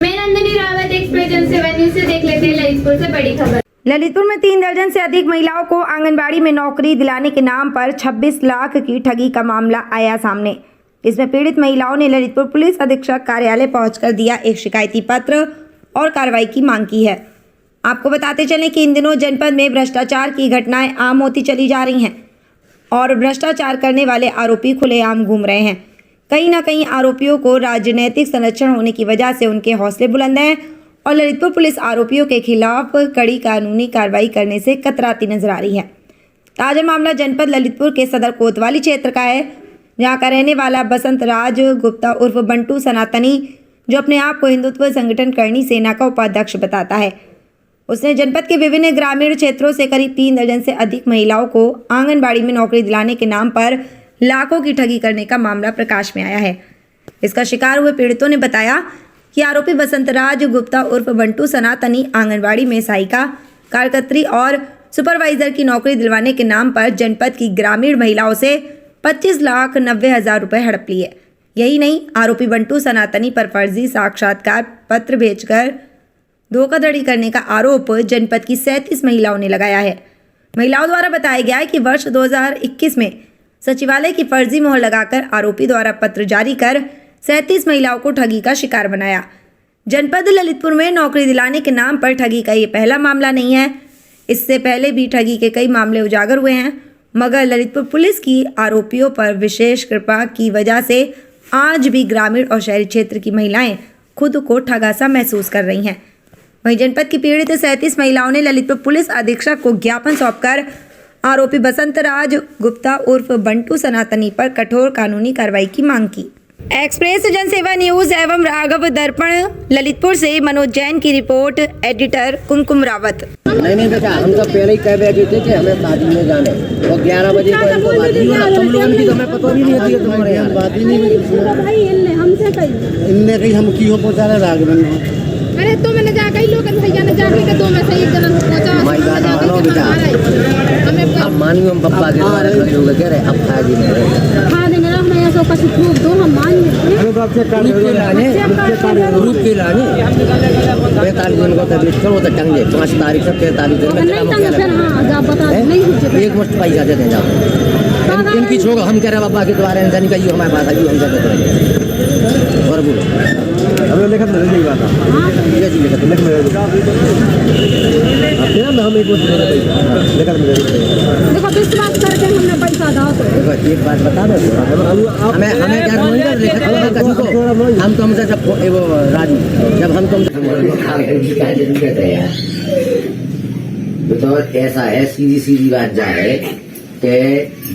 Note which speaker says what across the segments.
Speaker 1: मैं Nandini Rawat express 7 news से देख लेते हैं ललितपुर से बड़ी खबर।
Speaker 2: ललितपुर में 3 दर्जन से अधिक महिलाओं को आंगनबाड़ी में नौकरी दिलाने के नाम पर 26 लाख की ठगी का मामला आया सामने। इसमें पीड़ित महिलाओं ने ललितपुर पुलिस अधीक्षक कार्यालय पहुंचकर दिया एक शिकायती पत्र और कार्रवाई की मांग की है। आपको बताते चलें कि इन दिनों जनपद में भ्रष्टाचार की घटनाएं आम होती चली जा रही हैं और भ्रष्टाचार करने वाले आरोपी खुलेआम घूम रहे हैं। कहीं ना कहीं आरोपियों को राजनीतिक संरक्षण होने की वजह से उनके हौसले बुलंद हैं और ललितपुर पुलिस आरोपियों के खिलाफ कड़ी कानूनी कार्रवाई करने से कतराती नजर आ रही है। ताजा मामला जनपद ललितपुर के सदर कोतवाली क्षेत्र का है, जहां का रहने वाला बसंत राज गुप्ता उर्फ बंटू सनातनी, जो अपने आप को हिंदुत्व संगठन करणी सेना का उपाध्यक्ष बताता है। उसने जनपद के विभिन्न ग्रामीण क्षेत्रों से करीब 3 दर्जन से अधिक महिलाओं को आंगनबाड़ी में नौकरी दिलाने के नाम पर लाखों की ठगी करने का मामला प्रकाश में आया है। इसका शिकार हुए पीड़ितों ने बताया कि आरोपी बसंतराज गुप्ता उर्फ बंटू सनातनी आंगनबाड़ी में सहायिका, कार्यकर्त्री और सुपरवाइजर की नौकरी दिलवाने के नाम पर जनपद की ग्रामीण महिलाओं से 25,90,000 रुपए हड़प लिए। यही नहीं, आरोपी बंटू सनातनी पर फर्जी साक्षात्कार पत्र भेजकर धोखाधड़ी करने का आरोप जनपद की 37 महिलाओं ने लगाया है। महिलाओं द्वारा बताया गया है कि वर्ष 2021 में सचिवालय की फर्जी मोहर लगाकर आरोपी द्वारा पत्र जारी कर 37 महिलाओं को ठगी का शिकार बनाया। जनपद ललितपुर में नौकरी दिलाने के नाम पर ठगी का ये पहला मामला नहीं है। इससे पहले भी ठगी के कई मामले उजागर हुए हैं, मगर ललितपुर पुलिस की आरोपियों पर विशेष कृपा की वजह से आज भी ग्रामीण और शहरी क्षेत्र की महिलाएं खुद को ठगा सा महसूस कर रही हैं। वहीं जनपद की पीड़ित 37 महिलाओं ने ललितपुर पुलिस अधीक्षक को ज्ञापन सौंपकर आरोपी बसंतराज गुप्ता उर्फ बंटू सनातनी पर कठोर कानूनी कार्रवाई की मांग की। एक्सप्रेस जनसेवा न्यूज एवं राघव दर्पण ललितपुर से मनोज जैन की रिपोर्ट, एडिटर कुमकुम रावत।
Speaker 3: नहीं बेटा, हम तो पहले ही कह बैठे थे कि हमें शादी में जाना है और 11 बजे को हमको बात ही हुआ। तुम लोगों की तो हमें पता भी नहीं होती है, तुम्हारे यहाँ बात ही नहीं हुई। इनने कहीं हम की हो पहुँचा रहे राघवन।
Speaker 4: अरे तो मैंने जा कई लोग भैया ने जाके के 2 में से 1 जन पहुंचा।
Speaker 3: हमारी बात मानो बेटा, अब मानिए हम पप्पा के द्वारा खड़े हो गए, कह रहे अब खा दी
Speaker 4: खा देंगे ना, हमें ऐसा कुछ प्रूफ दो, हम मान लेंगे।
Speaker 3: ग्रुप के लाने 45 दिन को तकलीफ करो तो टंगे 5 तारीख से 45 दिन में एक मुश्त पैसा देते जाओ। इनकी छोड़ो, हम कह रहे बाबा के द्वारा इंसान का ये हमारे पास आई हम जाते और बोलो हमें लिखत में नहीं बात ये जी लिखत में हम एक लिखत में
Speaker 4: देखो विश्वास करके हमने पैसा दो।
Speaker 3: देखो एक बात बता दो, हमें क्या नहीं लिखत को हम तुमसे जब वो राजू जब हम तुम तो ऐसा है, सीधी बात जा है कि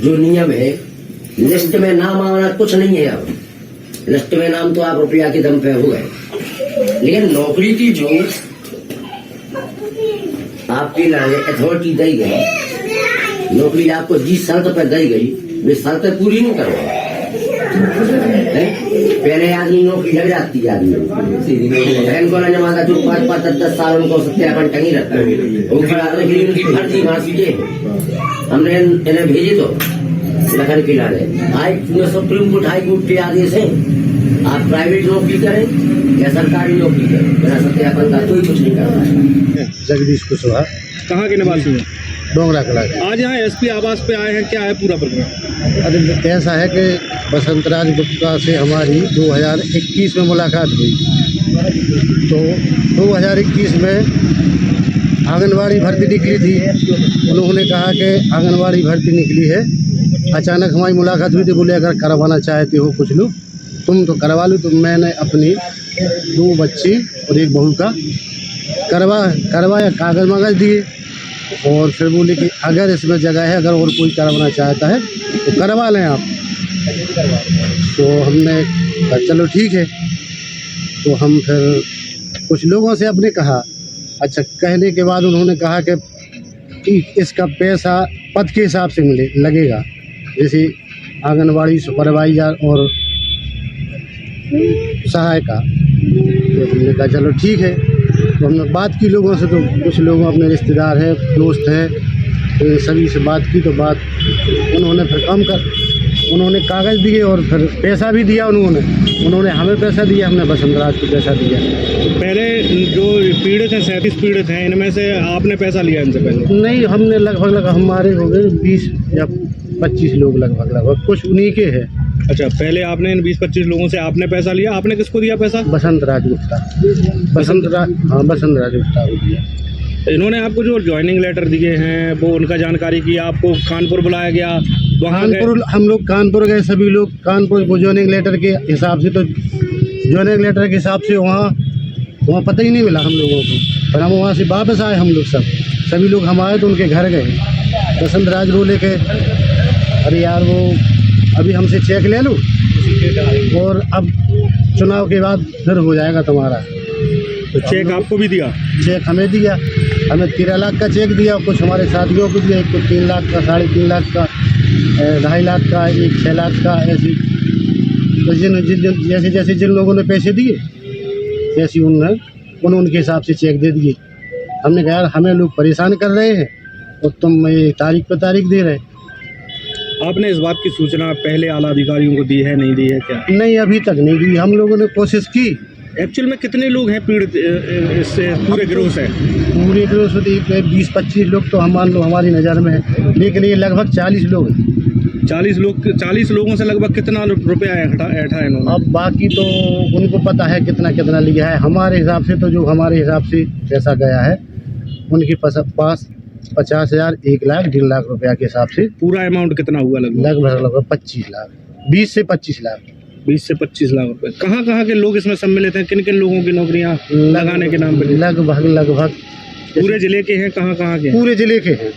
Speaker 3: जो नियम है लिस्ट में नाम आना कुछ नहीं है। अब लिस्ट में नाम तो आप रुपया के दम पे हो गए, लेकिन नौकरी की जो आपकी अथॉरिटी दी गई, नौकरी आपको जिस शर्त पर दी गई वे शर्त पूरी नहीं करो। पहले आदमी नौकरी लग जाती है, आदमी को ना जमाता जो 5-5, 10 साल उनको सत्यापन टंगी रहता है, उनकी फर्जी मार्कशीटें हमने इन्हें भेजे तो लखन किला आज सुप्रीम कोर्ट हाई कोर्ट के आदेश है, आप प्राइवेट नौकरी करें या सरकारी नौकरी करें, बिना सत्यापन का कोई कुछ नहीं करता है।
Speaker 5: जगदीश कुशवाहा,
Speaker 6: कहाँ के निवासी हैं?
Speaker 5: डोंगरा कला।
Speaker 6: आज यहाँ एसपी आवास पे आए हैं, क्या है पूरा प्रकरण?
Speaker 5: अरे ऐसा है कि बसंतराज गुप्ता से हमारी 2021 में मुलाकात हुई, तो 2021 में आंगनबाड़ी भर्ती निकली थी। उन्होंने कहा कि आंगनबाड़ी भर्ती निकली है। अचानक हमारी मुलाकात हुई थी, बोले अगर करवाना चाहते हो कुछ लोग तुम तो करवा लो। तो मैंने अपनी 2 बच्ची और 1 बहू का करवाया, कागज़ मागज दिए और फिर बोले कि अगर इसमें जगह है, अगर और कोई करवाना चाहता है तो करवा लें आप। तो हमने कहा चलो ठीक है। तो हम फिर कुछ लोगों से अपने कहा, अच्छा कहने के बाद उन्होंने कहा कि इसका पैसा पद के हिसाब से लगेगा, जैसे आंगनबाड़ी सुपरवाइजर और सहायिका। तो हमने कहा चलो ठीक है। तो हमने बात की लोगों से, तो कुछ लोग अपने रिश्तेदार हैं, दोस्त हैं, तो सभी से बात की। तो उन्होंने फिर उन्होंने कागज़ दिए और फिर पैसा भी दिया उन्होंने। उन्होंने हमें पैसा दिया, हमने बसंत राज को पैसा दिया।
Speaker 6: तो पहले जो पीड़ित हैं 37 पीड़ित हैं, इनमें से आपने पैसा लिया इनसे पहले?
Speaker 5: नहीं, हमने लगभग हमारे हो गए 20 या 25 लोग लगभग, कुछ उन्हीं के हैं।
Speaker 6: अच्छा, पहले आपने इन 20-25 लोगों से आपने पैसा लिया। आपने किसको दिया पैसा?
Speaker 5: बसंत राज गुप्ता, बसंत राज गुप्ता को दिया।
Speaker 6: इन्होंने आपको जो ज्वाइनिंग लेटर दिए हैं वो उनका जानकारी की, आपको कानपुर बुलाया गया, वहाँ
Speaker 5: कानपुर हम लोग कानपुर गए, सभी लोग कानपुर को ज्वाइनिंग लेटर के हिसाब से, तो ज्वाइनिंग लेटर के हिसाब से वहाँ पता ही नहीं मिला हम लोगों को। पर हम वहाँ से वापस आए, हम लोग सभी लोग हम आए तो उनके घर गए। बसंत राज बोले के अरे यार वो अभी हमसे चेक ले लो और अब चुनाव के बाद फिर हो जाएगा तुम्हारा।
Speaker 6: तो चेक आपको भी दिया?
Speaker 5: चेक हमें दिया, हमें 13 लाख का चेक दिया, कुछ हमारे साथियों को दिया, एक को 3 लाख का, 3.5 लाख का, 2.5 लाख का, एक 6 लाख का, ऐसे तो जैसे जैसे जिन लोगों ने पैसे दिए जैसे उन्होंने उनके हिसाब से चेक दे दिए। हमने कहा यार हमें लोग परेशान कर रहे हैं और तुम ये तारीख पे तारीख दे रहे।
Speaker 6: आपने इस बात की सूचना पहले आला अधिकारियों को दी है, नहीं दी है क्या?
Speaker 5: नहीं, अभी तक नहीं दी। हम लोगों ने कोशिश की।
Speaker 6: एक्चुअल में कितने लोग हैं पीड़ित इससे पूरे गिरोह से?
Speaker 5: पूरे गिरोह से 20-25 लोग तो हम मान लो हमारी नज़र में है, लेकिन ये लगभग 40 लोग हैं।
Speaker 6: 40 लोगों से लगभग कितना रुपया ऐठा है इन्होंने?
Speaker 5: अब बाकी तो उनको पता है कितना कितना लिया है। हमारे हिसाब से तो जो हमारे हिसाब से पैसा गया है उनके पास 50,000, 1 लाख, 1.5 लाख रुपया के हिसाब से।
Speaker 6: पूरा अमाउंट कितना हुआ?
Speaker 5: लगभग 25 लाख, 20 से 25 लाख।
Speaker 6: 20 से 25 लाख रुपए। कहाँ के लोग इसमें सम्मिलित हैं? किन किन लोगों की नौकरियां लगाने के नाम पे?
Speaker 5: लगभग
Speaker 6: पूरे जिले के हैं? कहाँ के?
Speaker 5: पूरे जिले के हैं।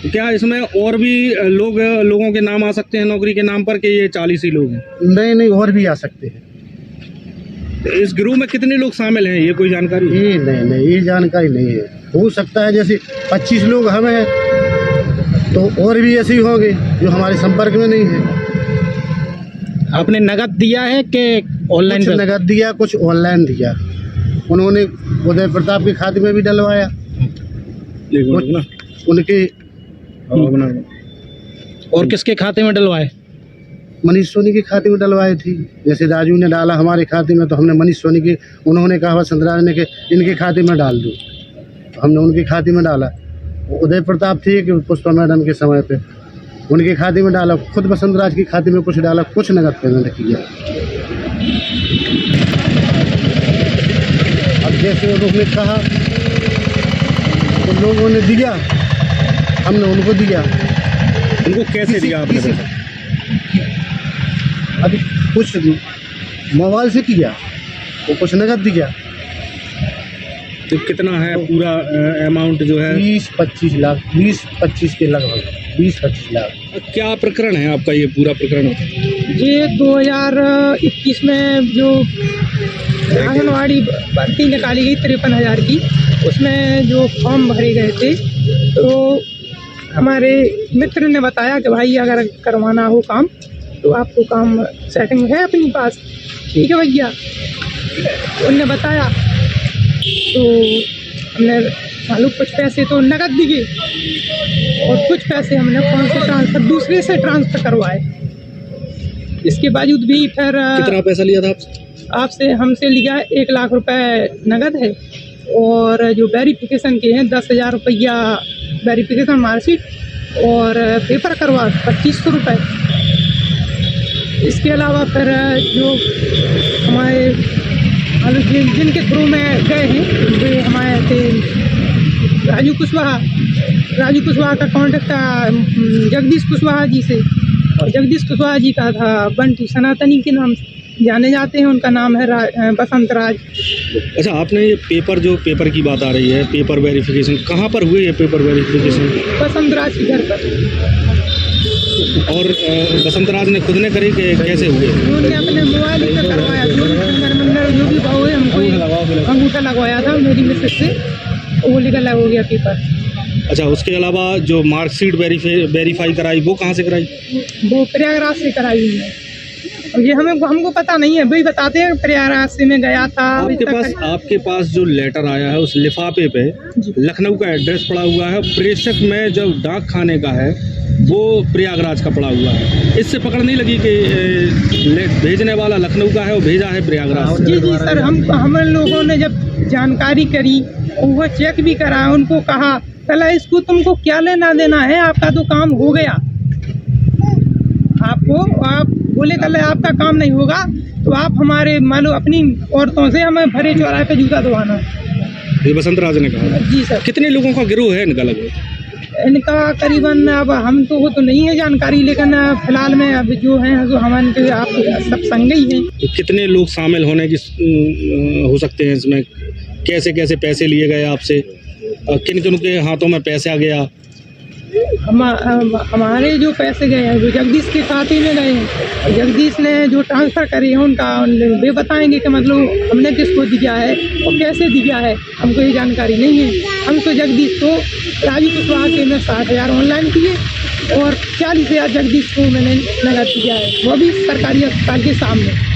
Speaker 6: क्या इसमें और भी लोगों के नाम आ सकते हैं नौकरी के नाम पर, कि ये 40 ही लोग हैं?
Speaker 5: नहीं, और भी आ सकते हैं।
Speaker 6: इस गिरोह में कितने लोग शामिल हैं, ये कोई जानकारी?
Speaker 5: ये नहीं, ये जानकारी नहीं है। हो सकता है जैसे 25 लोग हमें, तो और भी ऐसे ही होंगे जो हमारे संपर्क में नहीं है।
Speaker 6: आपने नगद दिया है कि ऑनलाइन?
Speaker 5: कुछ नगद दिया, कुछ ऑनलाइन दिया। उन्होंने उदय प्रताप के खाते में भी डलवाया, उनके
Speaker 6: और किसके खाते में डलवाए?
Speaker 5: मनीष सोनी के खाते में डलवाए थी। जैसे राजू ने डाला हमारे खाते में, तो हमने मनीष सोनी के, उन्होंने कहा बसंत राज ने कि इनके खाते में डाल दो, तो हमने उनके खाते में डाला। उदय प्रताप थे कि पुष्पा मैडम के समय पे उनके खाते में डाला, खुद बसंत राज के खाते में कुछ डाला, कुछ नगद पेमेंट किया। अब जैसे उन्होंने कहा तो लोगों ने दिया, हमने उनको दिया।
Speaker 6: उनको कैसे दिया आपने पैसा?
Speaker 5: अभी कुछ मोबाइल से किया, वो कुछ नगद दिया।
Speaker 6: तो कितना है पूरा अमाउंट जो है?
Speaker 5: 20-25 लाख, 20-25 के लगभग, 20-25 लाख।
Speaker 6: क्या प्रकरण है आपका ये पूरा प्रकरण?
Speaker 7: ये 2021 में जो आंगनवाड़ी भर्ती निकाली गई 53,000 की, उसमें जो फॉर्म भरे गए थे, तो हमारे मित्र ने बताया कि भाई अगर करवाना हो काम तो आपको काम सेटिंग है अपनी पास। ठीक है भैया, उनने बताया। तो हमने मालूम कुछ पैसे तो नगद दिए और कुछ पैसे हमने फोन से ट्रांसफ़र, दूसरे से ट्रांसफ़र करवाए। इसके बावजूद भी फिर
Speaker 6: कितना पैसा लिया था
Speaker 7: आपसे? हमसे लिया 1 लाख रुपए नगद है, और जो वेरिफिकेशन के हैं 10,000 रुपया वेरिफिकेशन मार्कशीट, और पेपर करवा 2500 रुपये। इसके अलावा फिर जो हमारे जिनके थ्रू में गए हैं वे हमारे थे राजू कुशवाहा का कॉन्टेक्ट जगदीश कुशवाहा जी से, और जगदीश कुशवाहा जी का था बंटी सनातनी के नाम से जाने जाते हैं। उनका नाम है बसंत राज।
Speaker 6: अच्छा, आपने ये पेपर की बात आ रही है, पेपर वेरिफिकेशन कहाँ पर हुए? ये पेपर वेरिफिकेशन
Speaker 7: बसंत राज के घर पर।
Speaker 6: और बसंत राज ने खुद ने करी कि कैसे हुए?
Speaker 7: उन्होंने अपने मोबाइल से करवाया। जो भी भाव है हमको अंगूठा लगवाया था मेरी मिसेज से, वो निकल हो गया पेपर।
Speaker 6: अच्छा, उसके अलावा जो मार्कशीट वेरीफाई कराई वो कहाँ से कराई?
Speaker 7: वो प्रयागराज से कराई हमने। ये हमको पता नहीं है, वही बताते हैं प्रयागराज से मैं गया था।
Speaker 6: आपके पास जो लेटर आया है उस लिफाफे पे लखनऊ का एड्रेस पड़ा हुआ है, प्रेषक में जो डाक खाने का है वो प्रयागराज का पड़ा हुआ है। इससे पकड़ नहीं लगी कि भेजने वाला लखनऊ का है और भेजा है प्रयागराज?
Speaker 7: जी सर, हम लोगों ने जब जानकारी करी, वो चेक भी करा, उनको कहा पहले इसको तुमको क्या लेना देना है, आपका तो काम हो गया। आप बोले कल आपका काम नहीं होगा तो आप हमारे मान लो अपनी औरतों से हमें भरे चौराहे पे जूता धोवाना।
Speaker 6: ये बसंत राज ने कहा? जी सर। कितने लोगों का गिरोह है इनका लगभग?
Speaker 7: इनका करीबन, अब हम तो वो तो नहीं है जानकारी, लेकिन फिलहाल में अब जो है जो हमारे आप सब संग ही हैं।
Speaker 6: तो कितने लोग शामिल होने की हो सकते हैं इसमें? कैसे कैसे पैसे लिए गए आपसे, किन किन के हाथों में पैसा गया?
Speaker 7: हमारे जो पैसे गए हैं वो जगदीश के खाते में गए हैं। जगदीश ने जो ट्रांसफ़र करे हैं उनका वे बताएंगे कि मतलब हमने किसको दिया है और कैसे दिया है, हमको ये जानकारी नहीं है। हम तो जगदीश को राजू कुशवाहा के में 60,000 ऑनलाइन किए और 40,000 जगदीश को मैंने नगद दिया है, वो भी सरकारी अस्पताल के सामने।